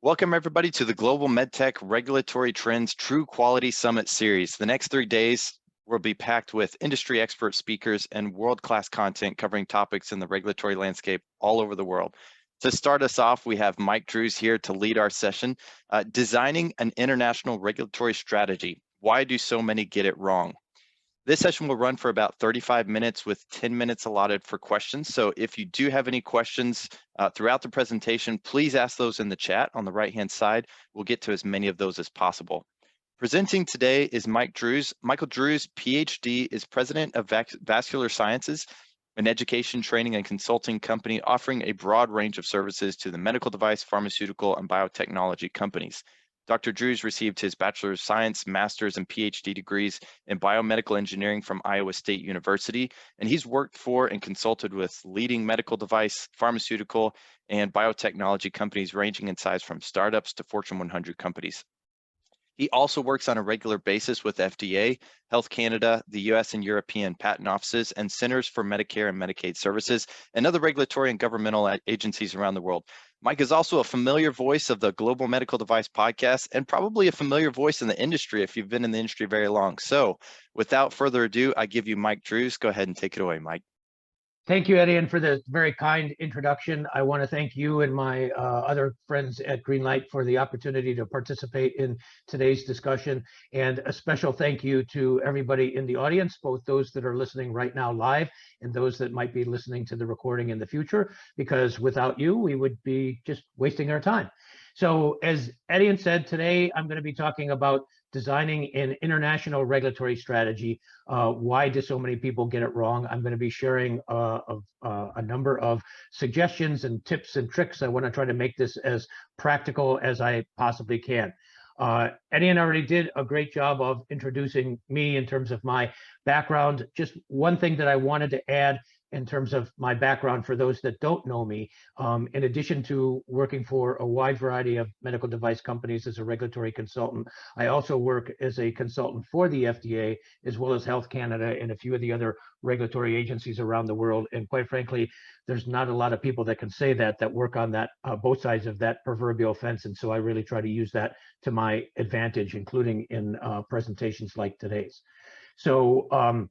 Welcome, everybody, to the Global MedTech Regulatory Trends True Quality Summit Series. The next 3 days will be packed with industry expert speakers and world-class content covering topics in the regulatory landscape all over the world. To start us off, we have Mike Drews here to lead our session, Designing an International Regulatory Strategy. Why do so many get it wrong? This session will run for about 35 minutes with 10 minutes allotted for questions. So if you do have any questions throughout the presentation, please ask those in the chat on the right-hand side. We'll get to as many of those as possible. Presenting today is Mike Drews. Michael Drews, PhD, is president of Vascular Sciences, an education, training, and consulting company offering a broad range of services to the medical device, pharmaceutical, and biotechnology companies. Dr. Drews received his Bachelor of Science, Master's, and PhD degrees in biomedical engineering from Iowa State University, and he's worked for and consulted with leading medical device, pharmaceutical, and biotechnology companies ranging in size from startups to Fortune 100 companies. He also works on a regular basis with FDA, Health Canada, the US and European patent offices, and Centers for Medicare and Medicaid Services, and other regulatory and governmental agencies around the world. Mike is also a familiar voice of the Global Medical Device Podcast and probably a familiar voice in the industry if you've been in the industry very long. So without further ado, I give you Mike Drews. Go ahead and take it away, Mike. Thank you, Eddie, and for the very kind introduction. I want to thank you and my other friends at Greenlight for the opportunity to participate in today's discussion. And a special thank you to everybody in the audience, both those that are listening right now live and those that might be listening to the recording in the future, because without you, we would be just wasting our time. So as Eddie said, today I'm going to be talking about designing an international regulatory strategy. Why do so many people get it wrong? I'm going to be sharing a number of suggestions and tips and tricks. I want to try to make this as practical as I possibly can. Eddie already did a great job of introducing me in terms of my background. Just one thing that I wanted to add in terms of my background for those that don't know me, in addition to working for a wide variety of medical device companies as a regulatory consultant, I also work as a consultant for the FDA, as well as Health Canada and a few of the other regulatory agencies around the world. And quite frankly, there's not a lot of people that can say that work on that, both sides of that proverbial fence. And so I really try to use that to my advantage, including in presentations like today's. So,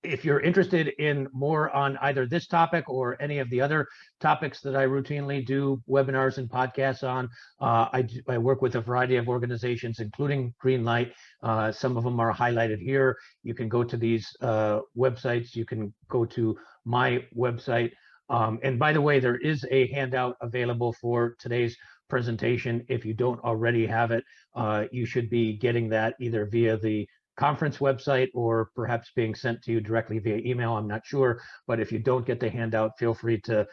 if you're interested in more on either this topic or any of the other topics that I routinely do webinars and podcasts on, I work with a variety of organizations, including Greenlight. Some of them are highlighted here. You can go to these websites. You can go to my website. And by the way, there is a handout available for today's presentation. If you don't already have it, you should be getting that either via the conference website or perhaps being sent to you directly via email. I'm not sure, but if you don't get the handout, feel free to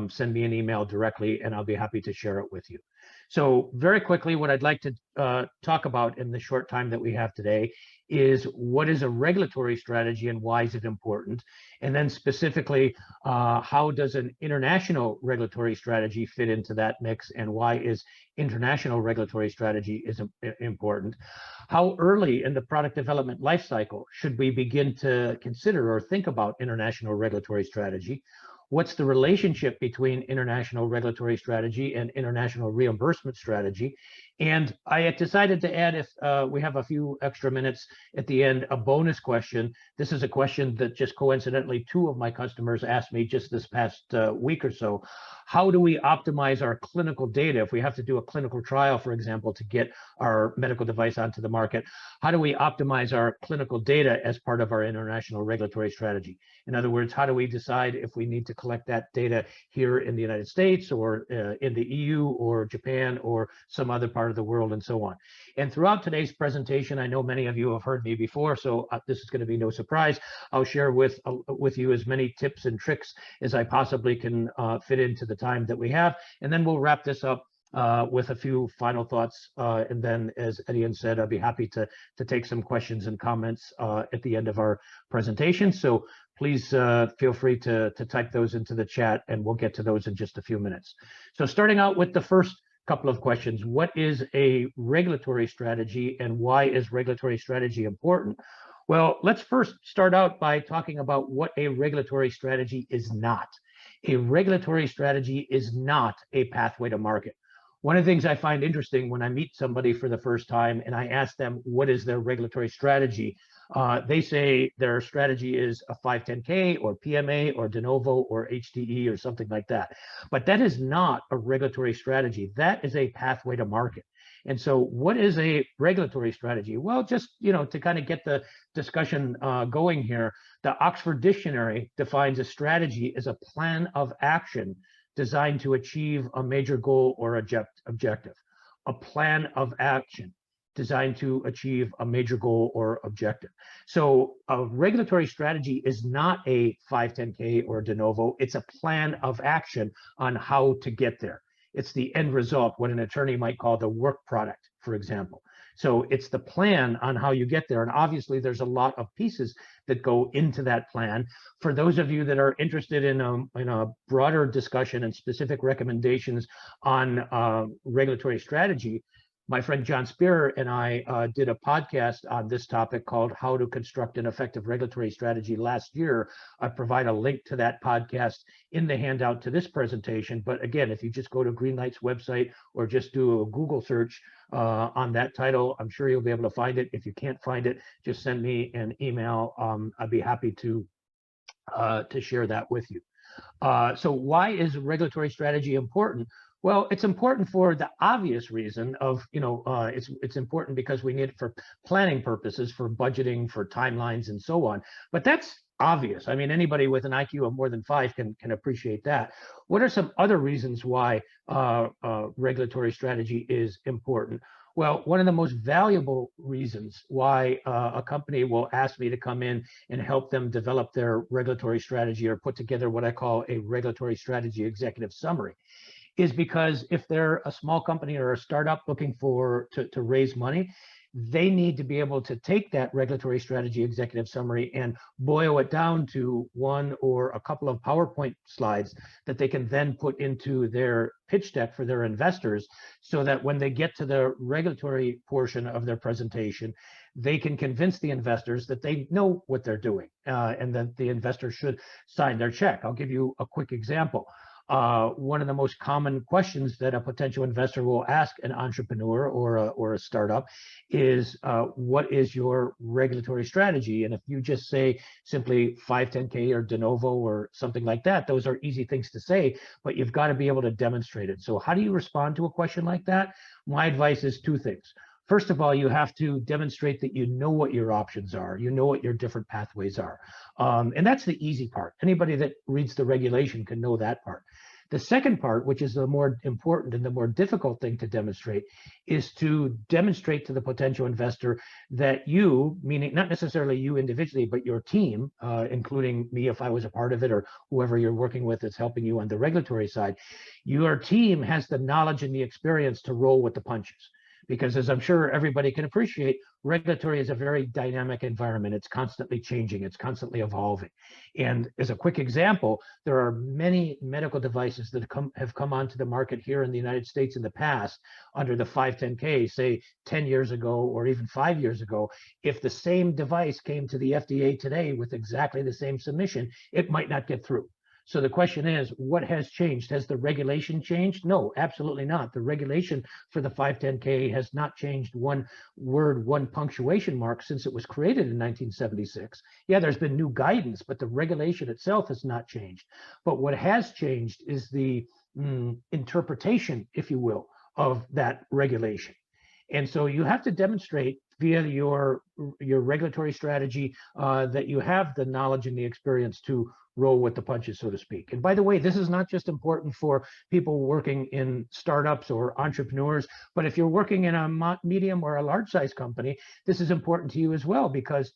send me an email directly and I'll be happy to share it with you. So very quickly, what I'd like to talk about in the short time that we have today is what is a regulatory strategy and why is it important? And then specifically, how does an international regulatory strategy fit into that mix and why is international regulatory strategy is important? How early in the product development lifecycle should we begin to consider or think about international regulatory strategy? What's the relationship between international regulatory strategy and international reimbursement strategy? And I had decided to add, if we have a few extra minutes at the end, a bonus question. This is a question that just coincidentally 2 of my customers asked me just this past week or so. How do we optimize our clinical data? If we have to do a clinical trial, for example, to get our medical device onto the market, how do we optimize our clinical data as part of our international regulatory strategy? In other words, how do we decide if we need to collect that data here in the United States or in the EU or Japan or some other part of the world and so on? And throughout today's presentation, I know many of you have heard me before, so this is going to be no surprise. I'll share with you as many tips and tricks as I possibly can fit into the time that we have, and then we'll wrap this up with a few final thoughts, and then, as Eddie said, I'll be happy to take some questions and comments at the end of our presentation. So please feel free to type those into the chat, and we'll get to those in just a few minutes. So starting out with the first couple of questions, what is a regulatory strategy and why is regulatory strategy important? Well, let's first start out by talking about what a regulatory strategy is not. A regulatory strategy is not a pathway to market. One of the things I find interesting when I meet somebody for the first time and I ask them what is their regulatory strategy, they say their strategy is a 510K or PMA or de novo or HDE or something like that. But that is not a regulatory strategy. That is a pathway to market. And so what is a regulatory strategy? Well, just, to kind of get the discussion going here, the Oxford Dictionary defines a strategy as a plan of action designed to achieve a major goal or objective. A plan of action designed to achieve a major goal or objective. So a regulatory strategy is not a 510K or de novo. It's a plan of action on how to get there. It's the end result, what an attorney might call the work product, for example. So it's the plan on how you get there. And obviously there's a lot of pieces that go into that plan. For those of you that are interested in a broader discussion and specific recommendations on regulatory strategy, my friend John Spear and I did a podcast on this topic called How to Construct an Effective Regulatory Strategy last year. I provide a link to that podcast in the handout to this presentation. But again, if you just go to Greenlight's website or just do a Google search on that title, I'm sure you'll be able to find it. If you can't find it, just send me an email. I'd be happy to share that with you. So why is regulatory strategy important? Well, it's important for the obvious reason of, it's important because we need it for planning purposes, for budgeting, for timelines, and so on. But that's obvious. I mean, anybody with an IQ of more than 5 can appreciate that. What are some other reasons why regulatory strategy is important? Well, one of the most valuable reasons why a company will ask me to come in and help them develop their regulatory strategy or put together what I call a regulatory strategy executive summary is because if they're a small company or a startup looking to raise money, they need to be able to take that regulatory strategy executive summary and boil it down to one or a couple of PowerPoint slides that they can then put into their pitch deck for their investors, so that when they get to the regulatory portion of their presentation, they can convince the investors that they know what they're doing and that the investors should sign their check. I'll give you a quick example. One of the most common questions that a potential investor will ask an entrepreneur or a startup is, what is your regulatory strategy? And if you just say simply 510K or de novo or something like that, those are easy things to say, but you've got to be able to demonstrate it. So how do you respond to a question like that? My advice is 2 things. First of all, you have to demonstrate that you know what your options are, you know what your different pathways are. And that's the easy part. Anybody that reads the regulation can know that part. The second part, which is the more important and the more difficult thing to demonstrate, is to demonstrate to the potential investor that you, meaning not necessarily you individually, but your team, including me if I was a part of it, or whoever you're working with that's helping you on the regulatory side, your team has the knowledge and the experience to roll with the punches. Because as I'm sure everybody can appreciate, regulatory is a very dynamic environment. It's constantly changing, it's constantly evolving. And as a quick example, there are many medical devices that have come onto the market here in the United States in the past under the 510K, say 10 years ago or even 5 years ago. If the same device came to the FDA today with exactly the same submission, it might not get through. So the question is, what has changed? Has the regulation changed? No, absolutely not. The regulation for the 510K has not changed one word, one punctuation mark since it was created in 1976. Yeah, there's been new guidance, but the regulation itself has not changed. But what has changed is the interpretation, if you will, of that regulation. And so you have to demonstrate via your regulatory strategy that you have the knowledge and the experience to roll with the punches, so to speak. And by the way, this is not just important for people working in startups or entrepreneurs, but if you're working in a medium or a large size company, this is important to you as well, because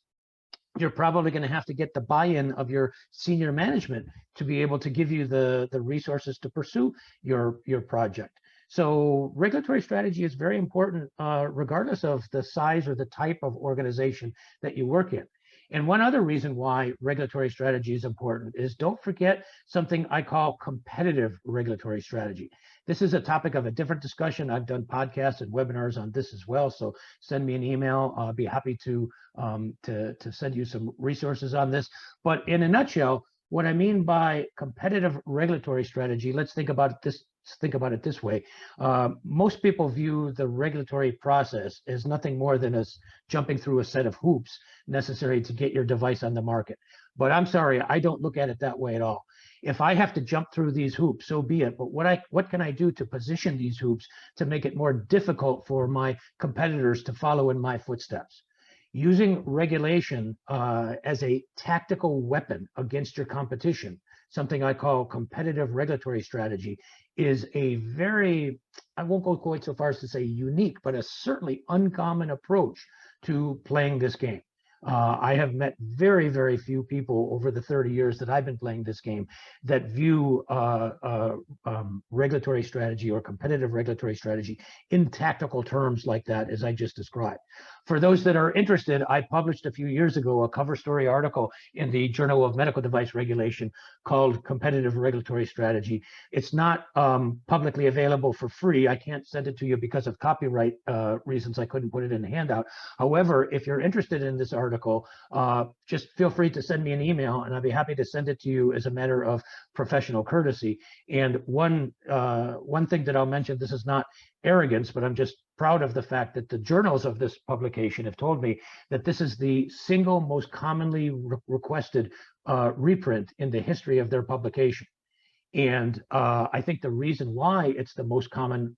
you're probably going to have to get the buy-in of your senior management to be able to give you the resources to pursue your project. So regulatory strategy is very important regardless of the size or the type of organization that you work in. And one other reason why regulatory strategy is important is, don't forget something I call competitive regulatory strategy. This is a topic of a different discussion. I've done podcasts and webinars on this as well. So send me an email. I'll be happy to send you some resources on this. But in a nutshell, what I mean by competitive regulatory strategy, let's think about this think about it this way. Most people view the regulatory process as nothing more than us jumping through a set of hoops necessary to get your device on the market. But I'm sorry, I don't look at it that way at all. If I have to jump through these hoops, so be it. But what can I do to position these hoops to make it more difficult for my competitors to follow in my footsteps? Using regulation as a tactical weapon against your competition, something I call competitive regulatory strategy, is a very, I won't go quite so far as to say unique, but a certainly uncommon approach to playing this game. I have met very, very few people over the 30 years that I've been playing this game that view regulatory strategy or competitive regulatory strategy in tactical terms like that, as I just described. For those that are interested, I published a few years ago a cover story article in the Journal of Medical Device Regulation called Competitive Regulatory Strategy. It's not publicly available for free. I can't send it to you because of copyright reasons. I couldn't put it in the handout. However, if you're interested in this article, just feel free to send me an email and I'll be happy to send it to you as a matter of professional courtesy. And one thing that I'll mention, this is not arrogance, but I'm just proud of the fact that the journals of this publication have told me that this is the single most commonly requested reprint in the history of their publication. And I think the reason why it's the most common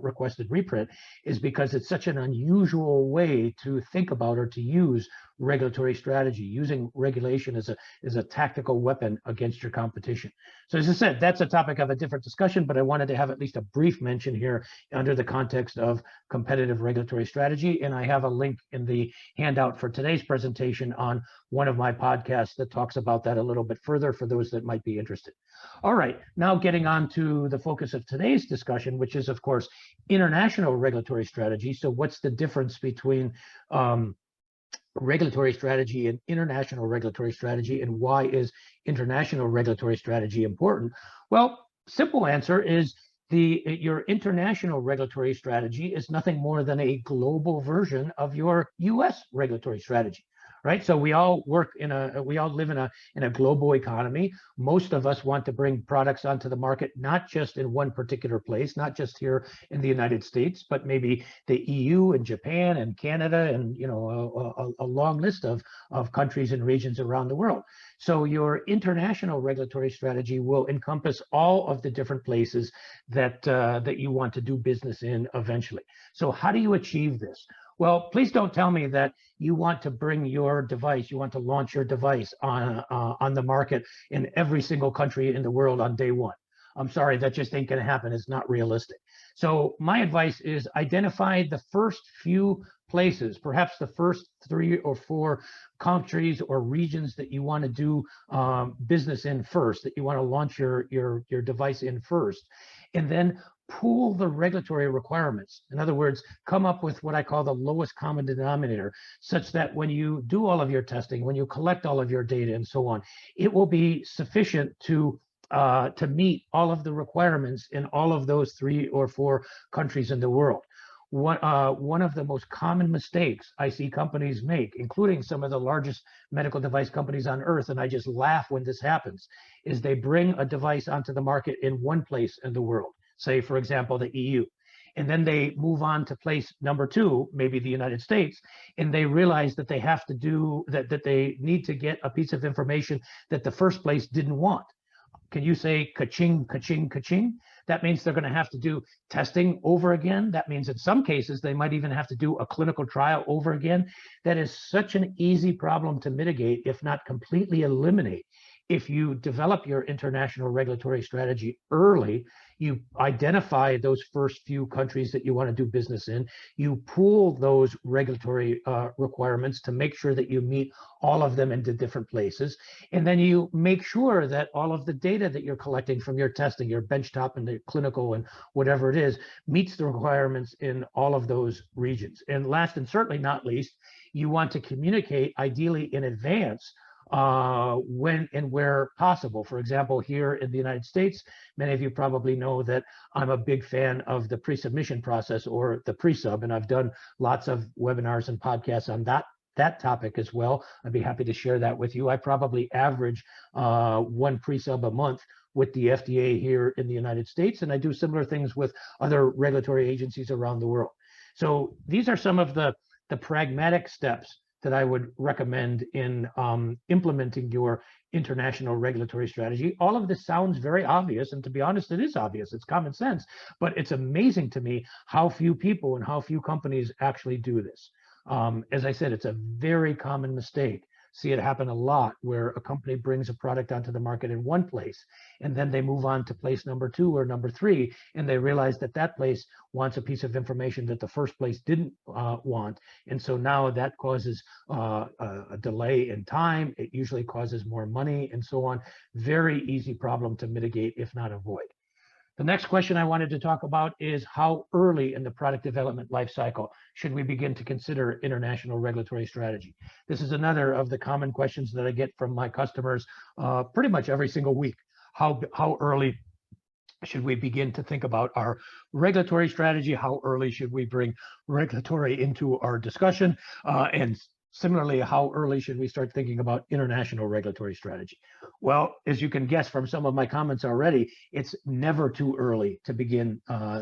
requested reprint is because it's such an unusual way to think about or to use regulatory strategy, using regulation as a tactical weapon against your competition. So as I said, that's a topic of a different discussion, but I wanted to have at least a brief mention here under the context of competitive regulatory strategy. And I have a link in the handout for today's presentation on one of my podcasts that talks about that a little bit further for those that might be interested. All right, now getting on to the focus of today's discussion, which is, of course, international regulatory strategy. So what's the difference between regulatory strategy and international regulatory strategy, and why is international regulatory strategy important? Well, simple answer is your international regulatory strategy is nothing more than a global version of your US regulatory strategy. Right, so we all live in a global economy. Most of us want to bring products onto the market, not just in one particular place, not just here in the United States, but maybe the EU and Japan and Canada and a long list of countries and regions around the world. So your international regulatory strategy will encompass all of the different places that you want to do business in eventually. So how do you achieve this? Well, please don't tell me that you want to bring your device, you want to launch your device on the market in every single country in the world on day one. I'm sorry, that just ain't going to happen. It's not realistic. So my advice is identify the first few places, perhaps the first 3 or 4 countries or regions that you want to do business in first, that you want to launch your device in first, and then pool the regulatory requirements. In other words, come up with what I call the lowest common denominator, such that when you do all of your testing, when you collect all of your data and so on, it will be sufficient to meet all of the requirements in all of those 3 or 4 countries in the world. One of the most common mistakes I see companies make, including some of the largest medical device companies on earth, and I just laugh when this happens, is they bring a device onto the market in one place in the world, say, for example, the EU. And then they move on to place number 2, maybe the United States, and they realize that they have to do that they need to get a piece of information that the first place didn't want. Can you say ka-ching, ka-ching, ka-ching? That means they're going to have to do testing over again. That means in some cases, they might even have to do a clinical trial over again. That is such an easy problem to mitigate, if not completely eliminate. If you develop your international regulatory strategy early, you identify those first few countries that you want to do business in, you pool those regulatory requirements to make sure that you meet all of them into different places, and then you make sure that all of the data that you're collecting from your testing, your benchtop and the clinical and whatever it is, meets the requirements in all of those regions. And last and certainly not least, you want to communicate ideally in advance when and where possible. For example, here in the United States, many of you probably know that I'm a big fan of the pre-submission process, or the pre-sub, and I've done lots of webinars and podcasts on that topic as well. I'd be happy to share that with you. I probably average 1 pre-sub a month with the FDA here in the United States, and I do similar things with other regulatory agencies around the world. So these are some of the pragmatic steps that I would recommend in implementing your international regulatory strategy. All of this sounds very obvious, and to be honest, it is obvious. It's common sense, but it's amazing to me how few people and how few companies actually do this. As I said, it's a very common mistake. See it happen a lot where a company brings a product onto the market in one place, and then they move on to place number 2 or number 3, and they realize that that place wants a piece of information that the first place didn't want. And so now that causes a delay in time. It usually causes more money and so on. Very easy problem to mitigate, if not avoid. The next question I wanted to talk about is how early in the product development life cycle should we begin to consider international regulatory strategy? This is another of the common questions that I get from my customers pretty much every single week. How early should we begin to think about our regulatory strategy? How early should we bring regulatory into our discussion? And similarly, how early should we start thinking about international regulatory strategy? Well, as you can guess from some of my comments already, it's never too early to begin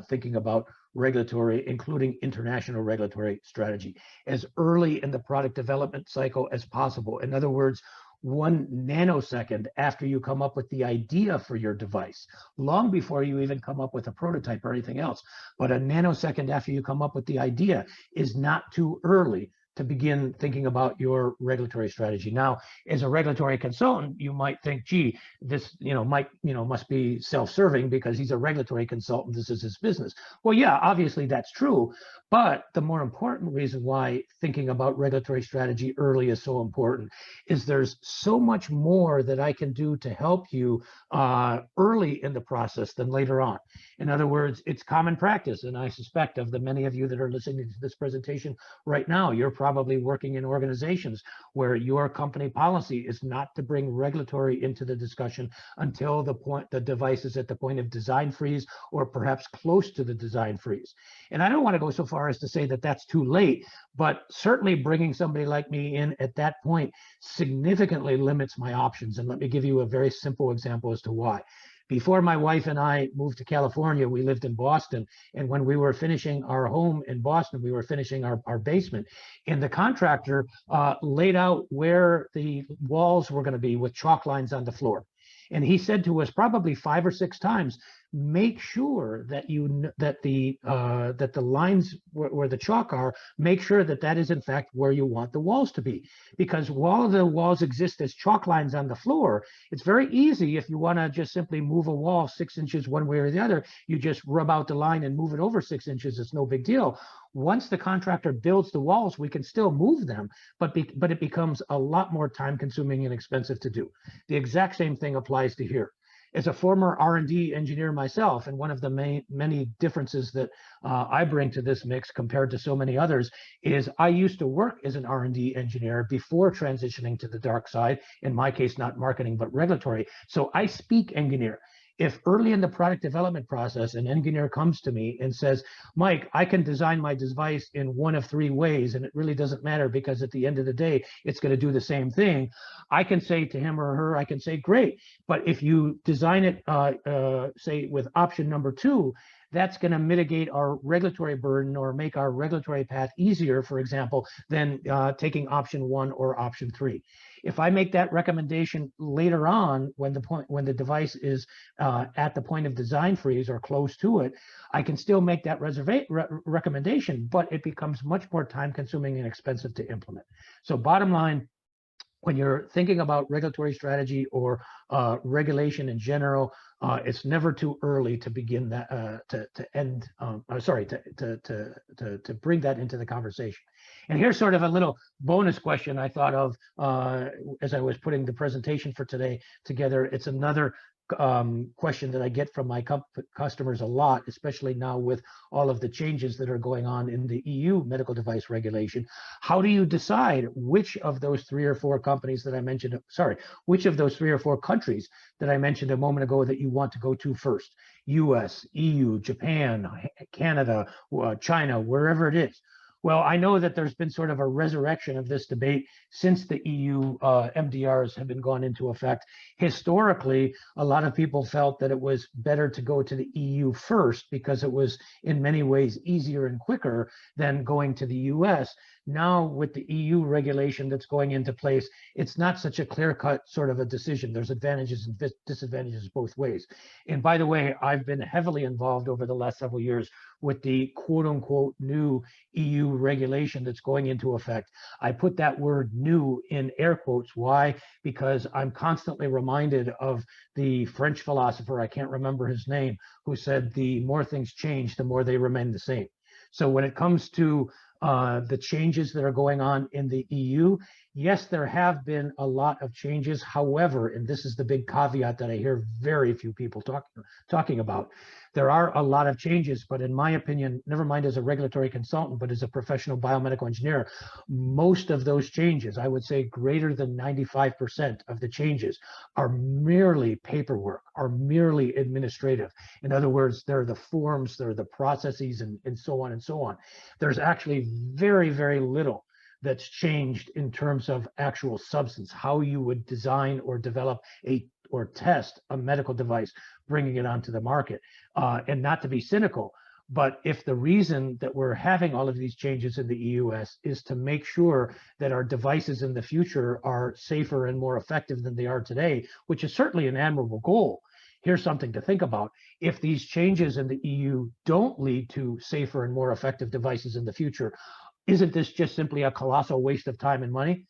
thinking about regulatory, including international regulatory strategy, as early in the product development cycle as possible. In other words, 1 nanosecond after you come up with the idea for your device, long before you even come up with a prototype or anything else. But a nanosecond after you come up with the idea is not too early to begin thinking about your regulatory strategy. Now, as a regulatory consultant, you might think, gee, this must be self-serving because he's a regulatory consultant. This is his business. Well, yeah, obviously that's true. But the more important reason why thinking about regulatory strategy early is so important is there's so much more that I can do to help you early in the process than later on. In other words, it's common practice, and I suspect of the many of you that are listening to this presentation right now, you're probably working in organizations where your company policy is not to bring regulatory into the discussion until the device is at the point of design freeze or perhaps close to the design freeze. And I don't want to go so far as to say that that's too late, but certainly bringing somebody like me in at that point significantly limits my options. And let me give you a very simple example as to why. Before my wife and I moved to California, we lived in Boston. And when we were finishing our home in Boston, we were finishing our basement. And the contractor laid out where the walls were going to be with chalk lines on the floor. And he said to us probably 5 or 6 times, make sure that the lines where the chalk are, make sure that that is in fact where you want the walls to be. Because while the walls exist as chalk lines on the floor, it's very easy if you want to just simply move a wall 6 inches one way or the other, you just rub out the line and move it over 6 inches. It's no big deal. Once the contractor builds the walls, we can still move them, but it becomes a lot more time consuming and expensive to do. The exact same thing applies to here. As a former R&D engineer myself, and one of the many differences that I bring to this mix compared to so many others is I used to work as an R&D engineer before transitioning to the dark side, in my case, not marketing, but regulatory. So I speak engineer. If early in the product development process, an engineer comes to me and says, Mike, I can design my device in 1 of 3 ways, and it really doesn't matter because at the end of the day, it's going to do the same thing. I can say to him or her, I can say, great. But if you design it, say, with option number 2, that's going to mitigate our regulatory burden or make our regulatory path easier, for example, than taking option 1 or option 3. If I make that recommendation later on, when the device is at the point of design freeze or close to it, I can still make that recommendation, but it becomes much more time consuming and expensive to implement. So bottom line, when you're thinking about regulatory strategy or regulation in general, it's never too early to begin that to bring that into the conversation. And here's sort of a little bonus question I thought of as I was putting the presentation for today together. It's another question that I get from my customers a lot, especially now with all of the changes that are going on in the EU medical device regulation. How do you decide which of those 3 or 4 companies that I mentioned, which of those 3 or 4 countries that I mentioned a moment ago that you want to go to first? US, EU, Japan, Canada, China, wherever it is. Well, I know that there's been sort of a resurrection of this debate since the EU MDRs have been gone into effect. Historically, a lot of people felt that it was better to go to the EU first because it was in many ways easier and quicker than going to the US. Now, with the EU regulation that's going into place, it's not such a clear-cut sort of a decision. There's advantages and disadvantages both ways. And by the way, I've been heavily involved over the last several years with the quote-unquote new EU regulation that's going into effect. I put that word new in air quotes. Why? Because I'm constantly reminded of the French philosopher, I can't remember his name, who said the more things change, the more they remain the same. So when it comes to the changes that are going on in the EU, yes, there have been a lot of changes. However, and this is the big caveat that I hear very few people talking about, there are a lot of changes, but in my opinion, never mind as a regulatory consultant, but as a professional biomedical engineer, most of those changes, I would say greater than 95% of the changes, are merely paperwork, are merely administrative. In other words, they're the forms, they're the processes, and so on and so on. There's actually very, very little that's changed in terms of actual substance, how you would design or develop or test a medical device, bringing it onto the market. And not to be cynical, but if the reason that we're having all of these changes in the EUS is to make sure that our devices in the future are safer and more effective than they are today, which is certainly an admirable goal, here's something to think about. If these changes in the EU don't lead to safer and more effective devices in the future, isn't this just simply a colossal waste of time and money?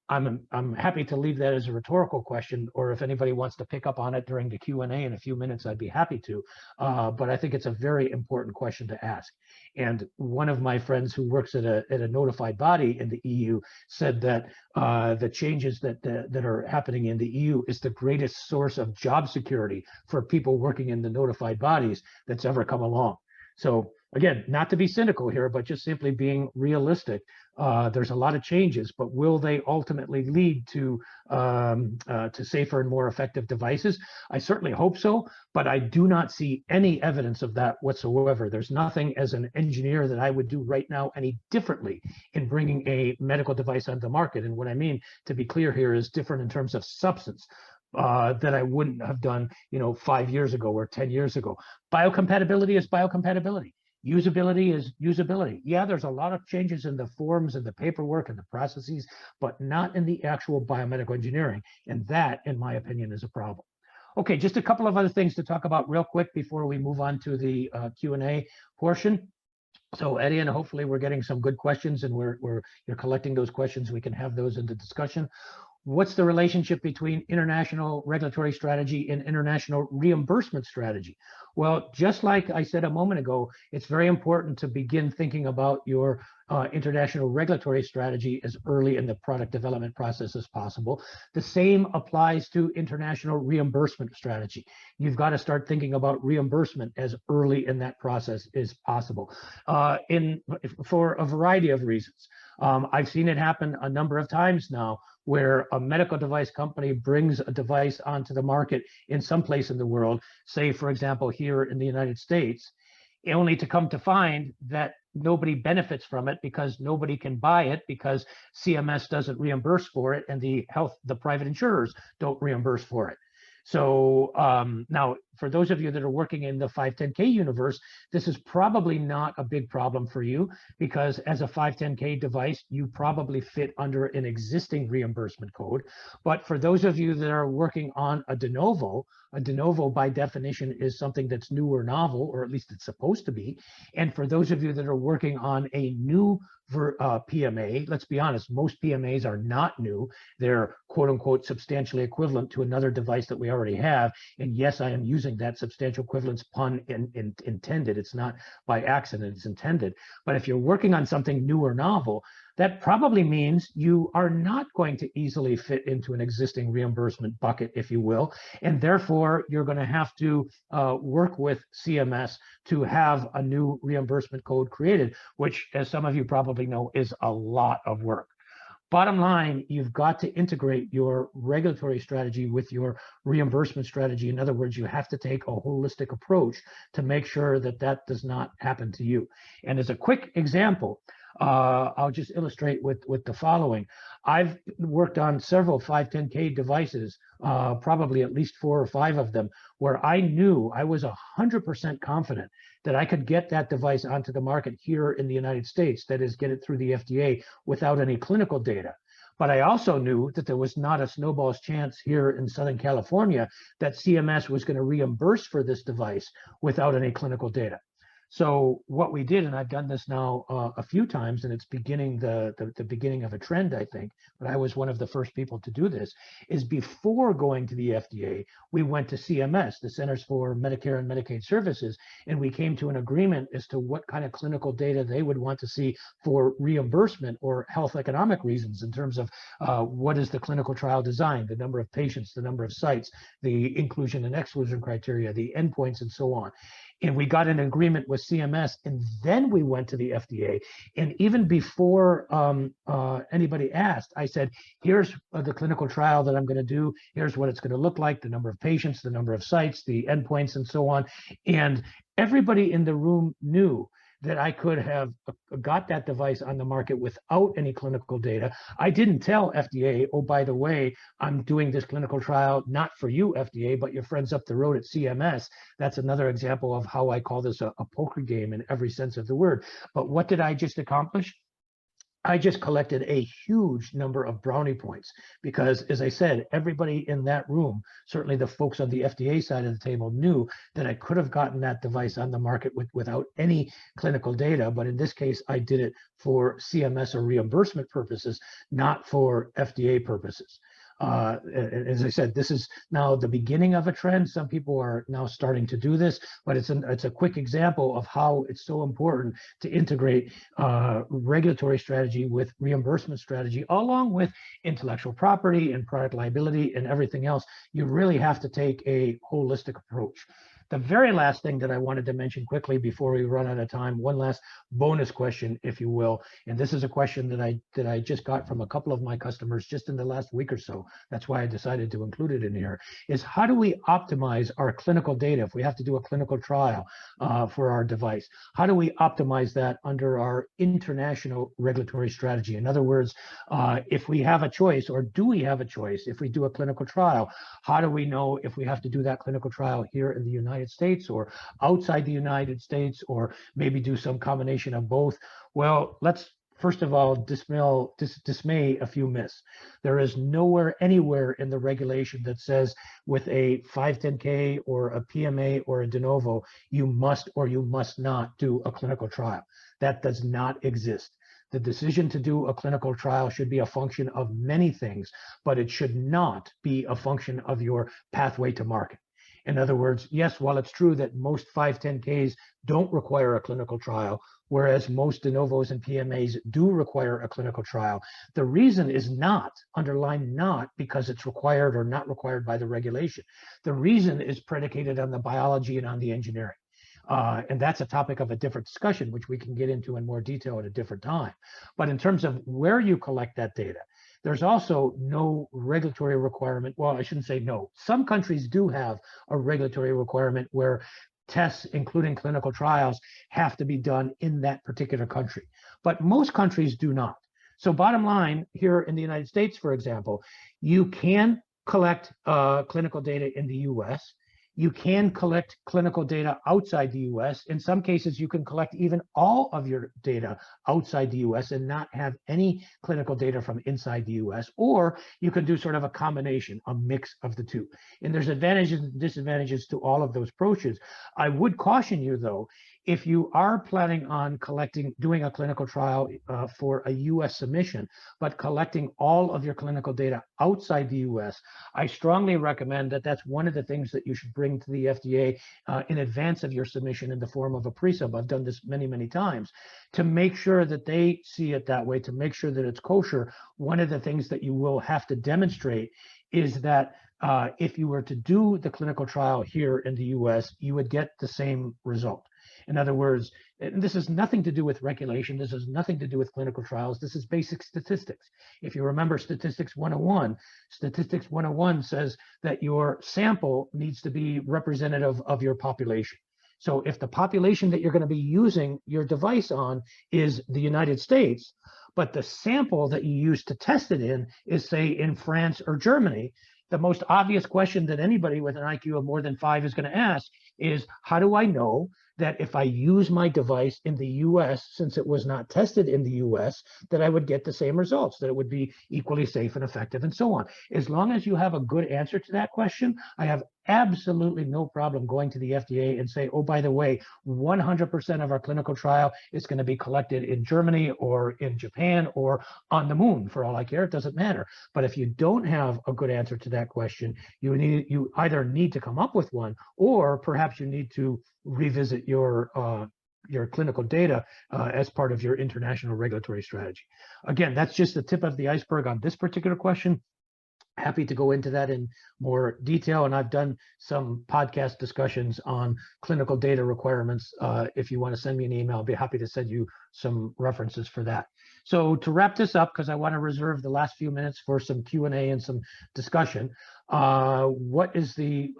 I'm happy to leave that as a rhetorical question, or if anybody wants to pick up on it during the Q&A in a few minutes, I'd be happy to. But I think it's a very important question to ask. And one of my friends who works at a notified body in the EU said that the changes that are happening in the EU is the greatest source of job security for people working in the notified bodies that's ever come along. So again, not to be cynical here, but just simply being realistic. There's a lot of changes, but will they ultimately lead to safer and more effective devices? I certainly hope so, but I do not see any evidence of that whatsoever. There's nothing as an engineer that I would do right now any differently in bringing a medical device onto the market. And what I mean, to be clear here, is different in terms of substance. That I wouldn't have done, 5 years ago or 10 years ago. Biocompatibility is biocompatibility. Usability is usability. Yeah, there's a lot of changes in the forms and the paperwork and the processes, but not in the actual biomedical engineering. And that, in my opinion, is a problem. Okay, just a couple of other things to talk about real quick before we move on to the Q&A portion. So Eddie, and hopefully we're getting some good questions, and you're collecting those questions. We can have those in the discussion. What's the relationship between international regulatory strategy and international reimbursement strategy? Well, just like I said a moment ago, it's very important to begin thinking about your international regulatory strategy as early in the product development process as possible. The same applies to international reimbursement strategy. You've got to start thinking about reimbursement as early in that process as possible, for a variety of reasons. I've seen it happen a number of times now, where a medical device company brings a device onto the market in some place in the world, say, for example, here in the United States, only to come to find that nobody benefits from it because nobody can buy it because CMS doesn't reimburse for it and the private insurers don't reimburse for it. So now, for those of you that are working in the 510K universe, this is probably not a big problem for you, because as a 510K device, you probably fit under an existing reimbursement code. But for those of you that are working on a de novo by definition is something that's new or novel, or at least it's supposed to be. And for those of you that are working on a new PMA, let's be honest, most PMAs are not new. They're quote unquote substantially equivalent to another device that we already have. And yes, I am using that substantial equivalence pun intended. It's not by accident, it's intended. But if you're working on something new or novel, that probably means you are not going to easily fit into an existing reimbursement bucket, if you will. And therefore, you're going to have to work with CMS to have a new reimbursement code created, which, as some of you probably know, is a lot of work. Bottom line, you've got to integrate your regulatory strategy with your reimbursement strategy. In other words, you have to take a holistic approach to make sure that that does not happen to you. And as a quick example, I'll just illustrate with the following. I've worked on several 510K devices, probably at least 4 or 5 of them, where I knew I was 100% confident that I could get that device onto the market here in the United States, that is, get it through the FDA without any clinical data. But I also knew that there was not a snowball's chance here in Southern California that CMS was going to reimburse for this device without any clinical data. So what we did, and I've done this now a few times, and it's beginning the beginning of a trend, I think, but I was one of the first people to do this, is before going to the FDA, we went to CMS, the Centers for Medicare and Medicaid Services, and we came to an agreement as to what kind of clinical data they would want to see for reimbursement or health economic reasons in terms of what is the clinical trial design, the number of patients, the number of sites, the inclusion and exclusion criteria, the endpoints, and so on. And we got an agreement with CMS, and then we went to the FDA. And even before anybody asked, I said, here's the clinical trial that I'm going to do. Here's what it's going to look like, the number of patients, the number of sites, the endpoints, and so on. And everybody in the room knew that I could have got that device on the market without any clinical data. I didn't tell FDA, oh, by the way, I'm doing this clinical trial, not for you, FDA, but your friends up the road at CMS. That's another example of how I call this a poker game in every sense of the word. But what did I just accomplish? I just collected a huge number of brownie points because, as I said, everybody in that room, certainly the folks on the FDA side of the table, knew that I could have gotten that device on the market without any clinical data. But in this case, I did it for CMS or reimbursement purposes, not for FDA purposes. As I said, this is now the beginning of a trend. Some people are now starting to do this, but it's a quick example of how it's so important to integrate regulatory strategy with reimbursement strategy, along with intellectual property and product liability and everything else. You really have to take a holistic approach. The very last thing that I wanted to mention quickly before we run out of time, one last bonus question, if you will, and this is a question that I just got from a couple of my customers just in the last week or so. That's why I decided to include it in here, is how do we optimize our clinical data if we have to do a clinical trial for our device? How do we optimize that under our international regulatory strategy? In other words, if we have a choice, or do we have a choice if we do a clinical trial, how do we know if we have to do that clinical trial here in the United States or outside the United States, or maybe do some combination of both? Well, let's first of all dismay a few myths. There is nowhere anywhere in the regulation that says with a 510K or a PMA or a de novo, you must or you must not do a clinical trial. That does not exist. The decision to do a clinical trial should be a function of many things, but it should not be a function of your pathway to market. In other words, yes, while it's true that most 510Ks don't require a clinical trial, whereas most de novos and PMAs do require a clinical trial, the reason is not, underlined not, because it's required or not required by the regulation. The reason is predicated on the biology and on the engineering. And that's a topic of a different discussion, which we can get into in more detail at a different time. But in terms of where you collect that data, there's also no regulatory requirement. Well, I shouldn't say no. Some countries do have a regulatory requirement where tests, including clinical trials, have to be done in that particular country. But most countries do not. So bottom line, here in the United States, for example, you can collect clinical data in the US. You can collect clinical data outside the US. In some cases, you can collect even all of your data outside the US and not have any clinical data from inside the US, or you can do sort of a combination, a mix of the two. And there's advantages and disadvantages to all of those approaches. I would caution you, though, if you are planning on doing a clinical trial for a US submission, but collecting all of your clinical data outside the US, I strongly recommend that that's one of the things that you should bring to the FDA in advance of your submission in the form of a pre-sub. I've done this many, many times to make sure that they see it that way, to make sure that it's kosher. One of the things that you will have to demonstrate is that if you were to do the clinical trial here in the US, you would get the same result. In other words, this has nothing to do with regulation. This has nothing to do with clinical trials. This is basic statistics. If you remember Statistics 101, Statistics 101 says that your sample needs to be representative of your population. So if the population that you're going to be using your device on is the United States, but the sample that you use to test it in is, say, in France or Germany, the most obvious question that anybody with an IQ of more than 5 is going to ask is, how do I know that if I use my device in the US, since it was not tested in the US, that I would get the same results, that it would be equally safe and effective and so on? As long as you have a good answer to that question, I have absolutely no problem going to the FDA and say, oh, by the way, 100% of our clinical trial is going to be collected in Germany or in Japan or on the moon. For all I care, it doesn't matter. But if you don't have a good answer to that question, you either need to come up with one, or perhaps you need to revisit your clinical data as part of your international regulatory strategy. Again, that's just the tip of the iceberg on this particular question. Happy to go into that in more detail, and I've done some podcast discussions on clinical data requirements. If you want to send me an email, I'll be happy to send you some references for that. So to wrap this up, because I want to reserve the last few minutes for some Q&A and some discussion, what is the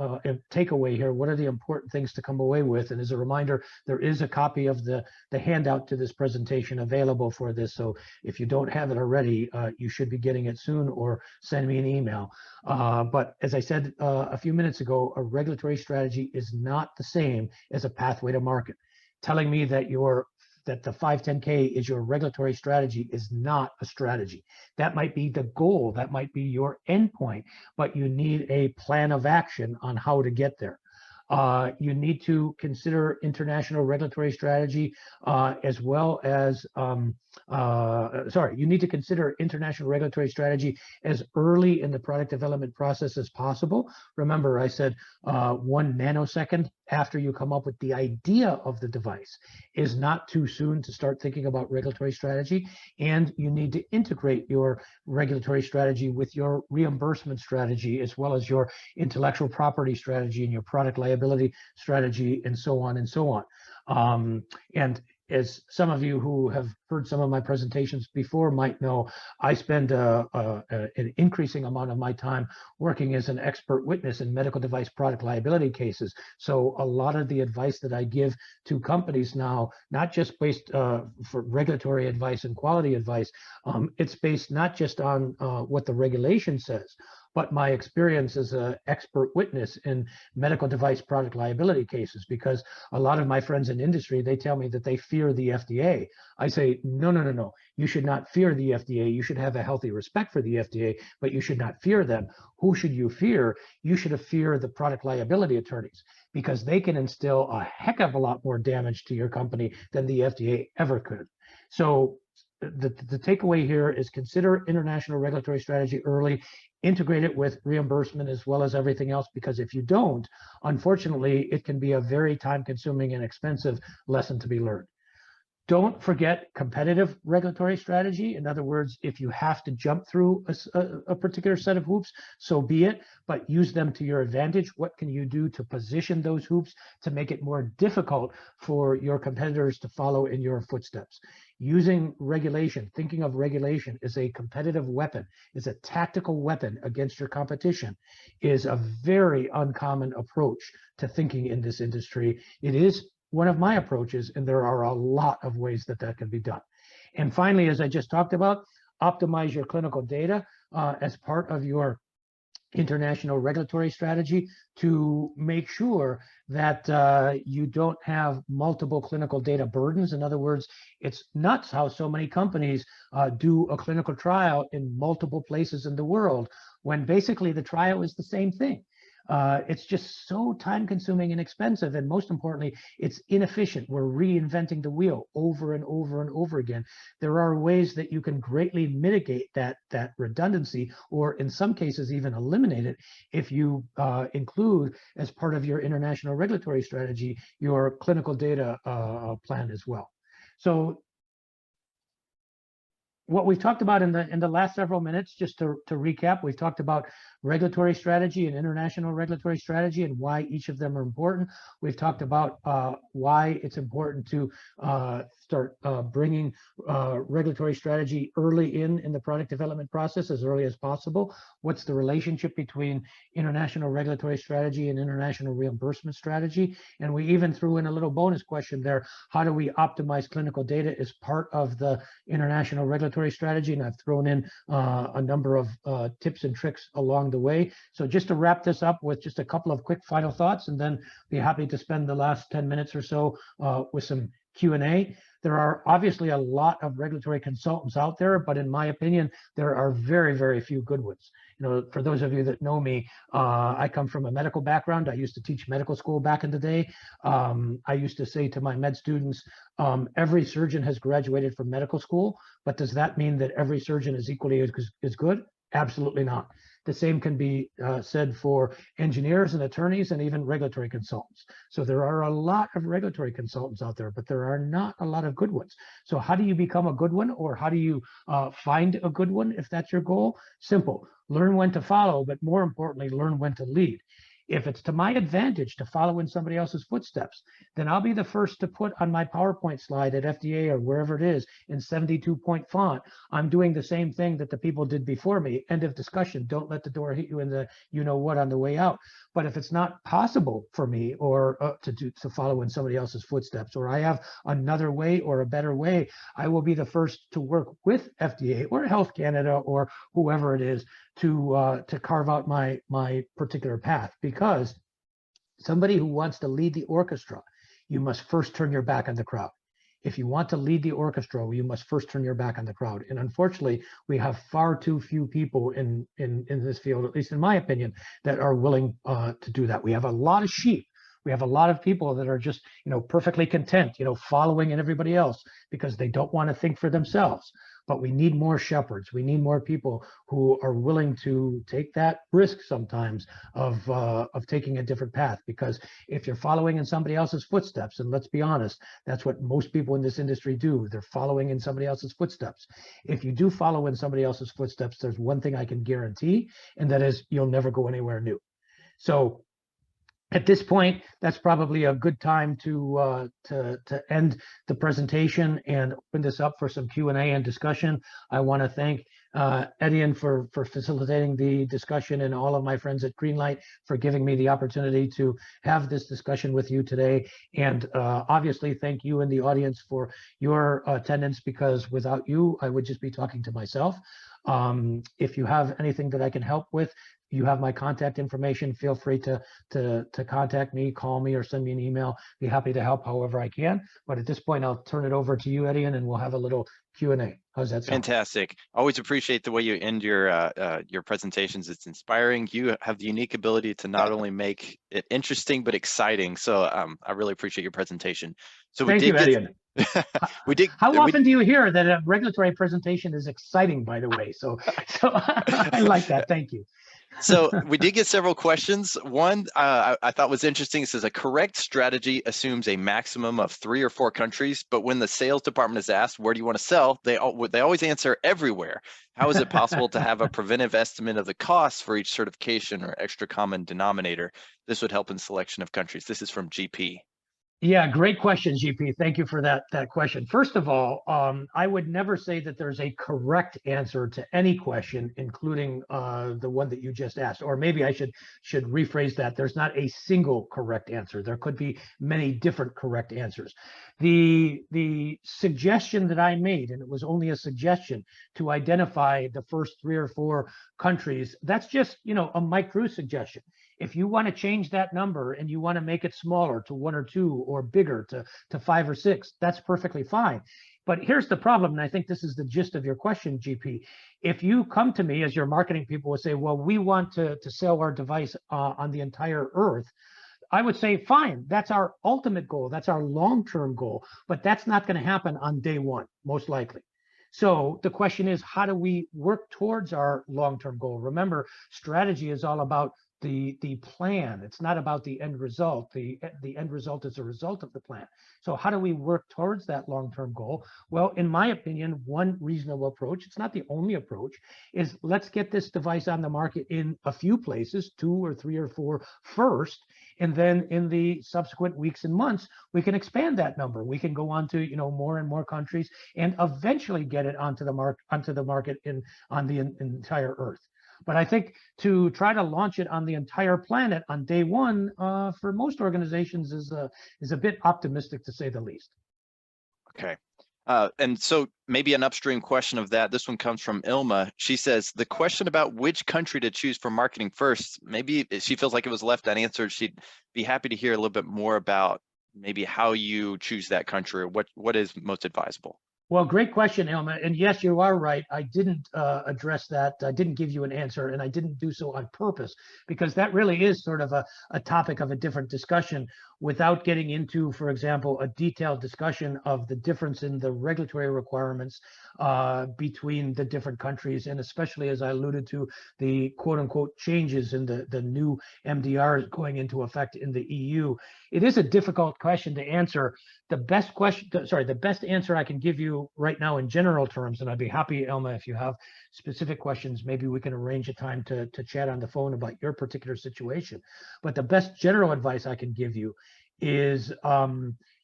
takeaway here? What are the important things to come away with? And as a reminder, there is a copy of the handout to this presentation available for this. So if you don't have it already, you should be getting it soon, or send me an email. But as I said a few minutes ago, a regulatory strategy is not the same as a pathway to market. Telling me that the 510K is your regulatory strategy is not a strategy. That might be the goal, that might be your endpoint, but you need a plan of action on how to get there. You need to consider international regulatory strategy as well as, you need to consider international regulatory strategy as early in the product development process as possible. Remember, I said 1 nanosecond after you come up with the idea of the device is not too soon to start thinking about regulatory strategy. And you need to integrate your regulatory strategy with your reimbursement strategy, as well as your intellectual property strategy and your product liability strategy, and so on and so on. And as some of you who have heard some of my presentations before might know, I spend an increasing amount of my time working as an expert witness in medical device product liability cases. So a lot of the advice that I give to companies now, not just based for regulatory advice and quality advice, it's based not just on what the regulation says, but my experience as an expert witness in medical device product liability cases, because a lot of my friends in industry, they tell me that they fear the FDA. I say, no. You should not fear the FDA. You should have a healthy respect for the FDA, but you should not fear them. Who should you fear? You should fear the product liability attorneys, because they can instill a heck of a lot more damage to your company than the FDA ever could. So the takeaway here is consider international regulatory strategy early, integrate it with reimbursement as well as everything else, because if you don't, unfortunately, it can be a very time-consuming and expensive lesson to be learned. Don't forget competitive regulatory strategy. In other words, if you have to jump through a particular set of hoops, so be it, but use them to your advantage. What can you do to position those hoops to make it more difficult for your competitors to follow in your footsteps? Using regulation, thinking of regulation as a competitive weapon, is a tactical weapon against your competition, is a very uncommon approach to thinking in this industry. It is one of my approaches, and there are a lot of ways that can be done. And finally, as I just talked about, optimize your clinical data as part of your international regulatory strategy to make sure that you don't have multiple clinical data burdens. In other words, it's nuts how so many companies do a clinical trial in multiple places in the world, when basically the trial is the same thing. It's just so time consuming and expensive. And most importantly, it's inefficient. We're reinventing the wheel over and over and over again. There are ways that you can greatly mitigate that redundancy, or in some cases even eliminate it, if you include as part of your international regulatory strategy your clinical data plan as well. So what we've talked about in the last several minutes, just to recap, we've talked about regulatory strategy and international regulatory strategy and why each of them are important. We've talked about why it's important to start bringing regulatory strategy early in the product development process, as early as possible. What's the relationship between international regulatory strategy and international reimbursement strategy? And we even threw in a little bonus question there. How do we optimize clinical data as part of the international regulatory strategy? And I've thrown in a number of tips and tricks along the way. So just to wrap this up with just a couple of quick final thoughts, and then be happy to spend the last 10 minutes or so with some Q&A. There are obviously a lot of regulatory consultants out there, but in my opinion, there are very, very few good ones. You know, for those of you that know me, I come from a medical background. I used to teach medical school back in the day. I used to say to my med students, every surgeon has graduated from medical school, but does that mean that every surgeon is equally as good? Absolutely not. The same can be said for engineers and attorneys and even regulatory consultants. So there are a lot of regulatory consultants out there, but there are not a lot of good ones. So how do you become a good one, or how do you find a good one if that's your goal? Simple. Learn when to follow, but more importantly, learn when to lead. If it's to my advantage to follow in somebody else's footsteps, then I'll be the first to put on my PowerPoint slide at FDA or wherever it is in 72-point font, I'm doing the same thing that the people did before me. End of discussion. Don't let the door hit you in the you-know-what on the way out. But if it's not possible for me or to follow in somebody else's footsteps, or I have another way or a better way, I will be the first to work with FDA or Health Canada or whoever it is to carve out my particular path. Because somebody who wants to lead the orchestra, you must first turn your back on the crowd. If you want to lead the orchestra, you must first turn your back on the crowd. And unfortunately, we have far too few people in this field, at least in my opinion, that are willing to do that. We have a lot of sheep. We have a lot of people that are just, perfectly content, following in everybody else because they don't want to think for themselves. But we need more shepherds. We need more people who are willing to take that risk sometimes of taking a different path. Because if you're following in somebody else's footsteps, and let's be honest, that's what most people in this industry do. They're following in somebody else's footsteps. If you do follow in somebody else's footsteps, there's one thing I can guarantee, and that is you'll never go anywhere new. So at this point, that's probably a good time to end the presentation and open this up for some Q&A and discussion. I want to thank Edian for facilitating the discussion, and all of my friends at Greenlight for giving me the opportunity to have this discussion with you today. And obviously, thank you in the audience for your attendance, because without you, I would just be talking to myself. If you have anything that I can help with, you have my contact information. Feel free to contact me, call me, or send me an email. Be happy to help however I can. But at this point, I'll turn it over to you, Edian, and we'll have a little Q&A. How's that sound? Fantastic. Always appreciate the way you end your presentations. It's inspiring. You have the unique ability to not only make it interesting, but exciting. So I really appreciate your presentation. So Thank you, Edian. How often do you hear that a regulatory presentation is exciting, by the way? So I like that. Thank you. So we did get several questions. One I thought was interesting. It says a correct strategy assumes a maximum of 3 or 4 countries, but when the sales department is asked, where do you want to sell? They always answer everywhere. How is it possible to have a preventive estimate of the costs for each certification or extra common denominator? This would help in selection of countries. This is from GP. Yeah, great question, GP. Thank you for that question. First of all, I would never say that there's a correct answer to any question, including the one that you just asked. Or maybe I should rephrase that. There's not a single correct answer. There could be many different correct answers. The suggestion that I made, and it was only a suggestion, to identify the first 3 or 4 countries, that's just, a Mike Cruz suggestion. If you want to change that number and you want to make it smaller to 1 or 2 or bigger to 5 or 6, that's perfectly fine. But here's the problem, and I think this is the gist of your question, GP. If you come to me, as your marketing people would say, well, we want to sell our device on the entire earth, I would say, fine, that's our ultimate goal. That's our long-term goal, but that's not going to happen on day 1, most likely. So the question is, how do we work towards our long-term goal? Remember, strategy is all about the plan. It's not about the end result. The end result is a result of the plan. So how do we work towards that long-term goal? Well, in my opinion, one reasonable approach, it's not the only approach, is let's get this device on the market in a few places, 2 or 3 or 4 first, and then in the subsequent weeks and months, we can expand that number. We can go on to, you know, more and more countries and eventually get it onto the market on the entire Earth. But I think to try to launch it on the entire planet on day one, for most organizations is a bit optimistic, to say the least. Okay. And so maybe an upstream question of that. This one comes from Ilma. She says, the question about which country to choose for marketing first, maybe she feels like it was left unanswered. She'd be happy to hear a little bit more about maybe how you choose that country, or what is most advisable. Well, great question, Ilma. And yes, you are right. I didn't address that. I didn't give you an answer, and I didn't do so on purpose, because that really is sort of a topic of a different discussion without getting into, for example, a detailed discussion of the difference in the regulatory requirements between the different countries, and especially, as I alluded to, the quote unquote changes in the new MDRs going into effect in the EU. It is a difficult question to answer. The best answer I can give you right now in general terms, and I'd be happy, Elma, if you have specific questions, maybe we can arrange a time to chat on the phone about your particular situation. But the best general advice I can give you is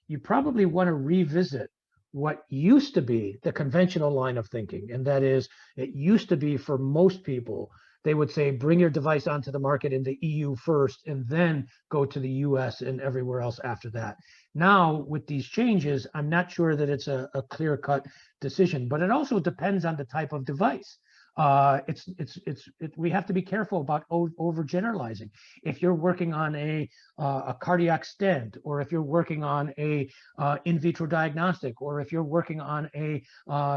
you probably want to revisit what used to be the conventional line of thinking. And that is, it used to be for most people, they would say, bring your device onto the market in the EU first, and then go to the US and everywhere else after that. Now, with these changes, I'm not sure that it's a clear-cut decision, but it also depends on the type of device. We have to be careful about overgeneralizing. If you're working on a cardiac stent, or if you're working on a in vitro diagnostic, or if you're working on a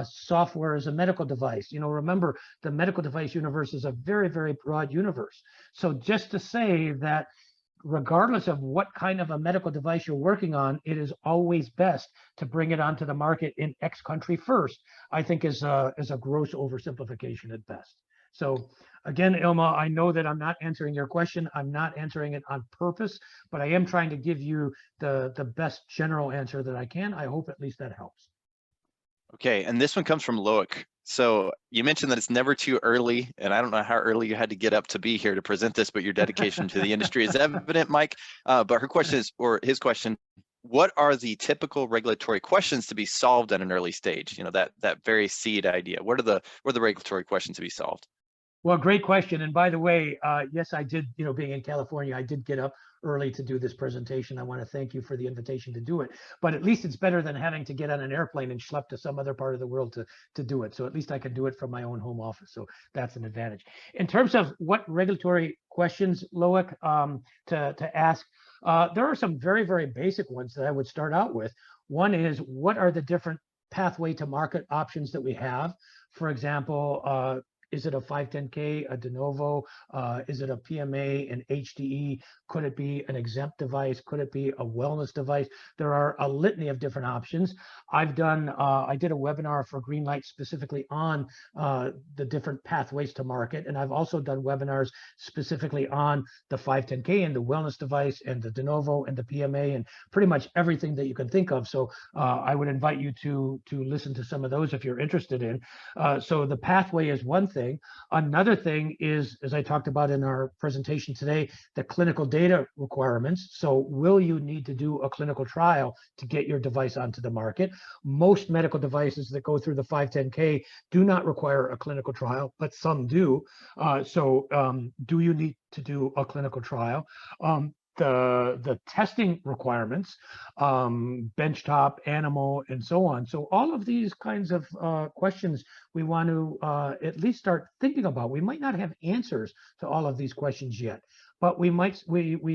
software as a medical device, you know, remember, the medical device universe is a very, very broad universe. So just to say that regardless of what kind of a medical device you're working on, it is always best to bring it onto the market in X country first, I think is a gross oversimplification at best. So again, Ilma, I know that I'm not answering your question. I'm not answering it on purpose, but I am trying to give you the best general answer that I can. I hope at least that helps. Okay, and this one comes from Loic. So you mentioned that it's never too early, and I don't know how early you had to get up to be here to present this, but your dedication to the industry is evident, Mike. But her question is, or his question, what are the typical regulatory questions to be solved at an early stage? You know, that very seed idea. What are the regulatory questions to be solved? Well, great question. And by the way, yes, I did, you know, being in California, I did get up early to do this presentation. I want to thank you for the invitation to do it. But at least it's better than having to get on an airplane and schlep to some other part of the world to do it. So at least I can do it from my own home office. So that's an advantage. In terms of what regulatory questions, Loic, to ask, there are some very, very basic ones that I would start out with. One is, what are the different pathway to market options that we have? For example, is it a 510K, a de novo? Is it a PMA, an HDE? Could it be an exempt device? Could it be a wellness device? There are a litany of different options. I did a webinar for Greenlight specifically on the different pathways to market. And I've also done webinars specifically on the 510K and the wellness device and the de novo and the PMA and pretty much everything that you can think of. So I would invite you to listen to some of those if you're interested in. So the pathway is one thing. Another thing is, as I talked about in our presentation today, the clinical data requirements. So will you need to do a clinical trial to get your device onto the market? Most medical devices that go through the 510K do not require a clinical trial, but some do. Do you need to do a clinical trial? The testing requirements, benchtop, animal, and so on. So all of these kinds of questions we want to at least start thinking about. We might not have answers to all of these questions yet, but we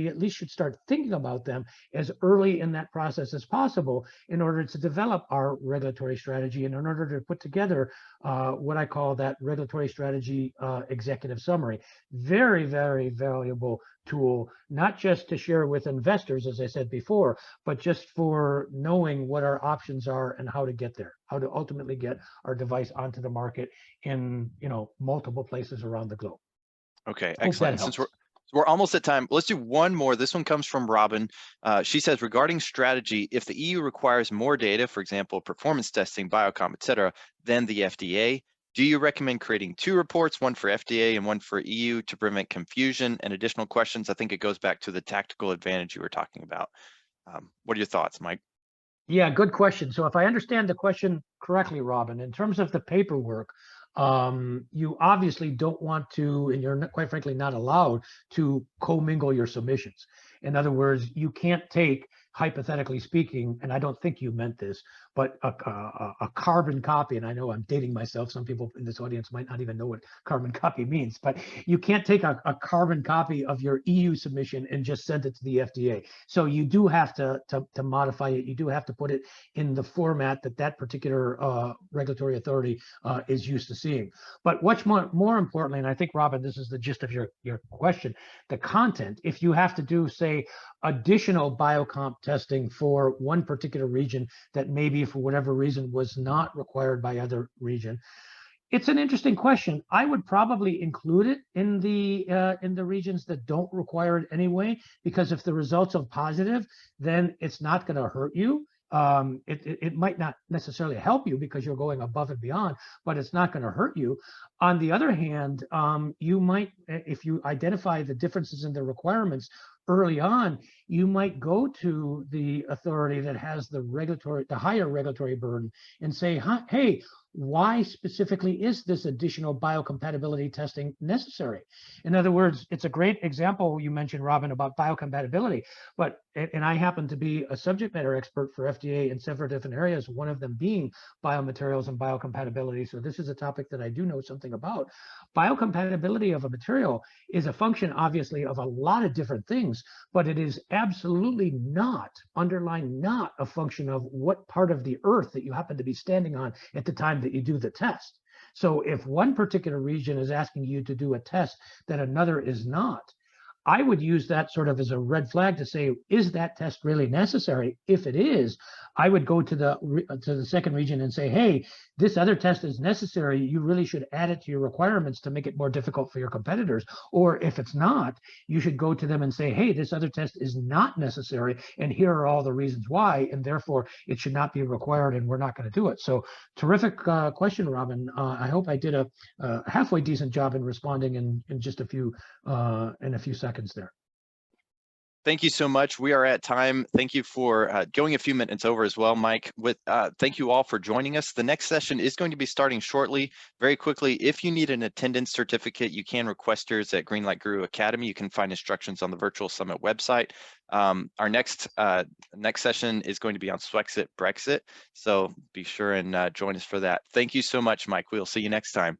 at least should start thinking about them as early in that process as possible in order to develop our regulatory strategy and in order to put together what I call that regulatory strategy executive summary. Very, very valuable tool, not just to share with investors, as I said before, but just for knowing what our options are and how to get there, how to ultimately get our device onto the market in, you know, multiple places around the globe. Okay, excellent. So we're almost at time. Let's do one more. This one comes from Robin. She says, regarding strategy, if the EU requires more data, for example, performance testing, biocom, et cetera, than the FDA, do you recommend creating 2 reports, one for FDA and one for EU, to prevent confusion and additional questions? I think it goes back to the tactical advantage you were talking about. What are your thoughts, Mike? Yeah, good question. So if I understand the question correctly, Robin, in terms of the paperwork, you obviously don't want to, and you're quite frankly not allowed to commingle your submissions. In other words, you can't take, hypothetically speaking, and I don't think you meant this, but a carbon copy, and I know I'm dating myself, some people in this audience might not even know what carbon copy means, but you can't take a carbon copy of your EU submission and just send it to the FDA. So you do have to modify it. You do have to put it in the format that that particular regulatory authority is used to seeing. But what's more importantly, and I think, Robin, this is the gist of your question, the content. If you have to do, say, additional biocomp testing for one particular region that maybe for whatever reason was not required by other region, it's an interesting question. I would probably include it in the regions that don't require it anyway, because if the results are positive, then it's not going to hurt you. It might not necessarily help you because you're going above and beyond, but it's not going to hurt you. On the other hand, you might, if you identify the differences in the requirements early on, you might go to the authority that has the higher regulatory burden and say, hey, why specifically is this additional biocompatibility testing necessary? In other words, it's a great example you mentioned, Robin, about biocompatibility, but, and I happen to be a subject matter expert for FDA in several different areas, one of them being biomaterials and biocompatibility. So this is a topic that I do know something about. Biocompatibility of a material is a function, obviously, of a lot of different things, but it is absolutely not, underline not, a function of what part of the earth that you happen to be standing on at the time that you do the test. So if one particular region is asking you to do a test that another is not, I would use that sort of as a red flag to say, is that test really necessary? If it is, I would go to the second region and say, hey, this other test is necessary. You really should add it to your requirements to make it more difficult for your competitors. Or if it's not, you should go to them and say, hey, this other test is not necessary, and here are all the reasons why, and therefore it should not be required, and we're not going to do it. So terrific question, Robin. I hope I did a halfway decent job in responding in just a few seconds there. Thank you so much. We are at time. Thank you for going a few minutes over as well, Mike. Thank you all for joining us. The next session is going to be starting shortly. Very quickly, if you need an attendance certificate, you can request yours at Greenlight Guru Academy. You can find instructions on the Virtual Summit website. Our next session is going to be on Swexit Brexit. So be sure and join us for that. Thank you so much, Mike. We'll see you next time.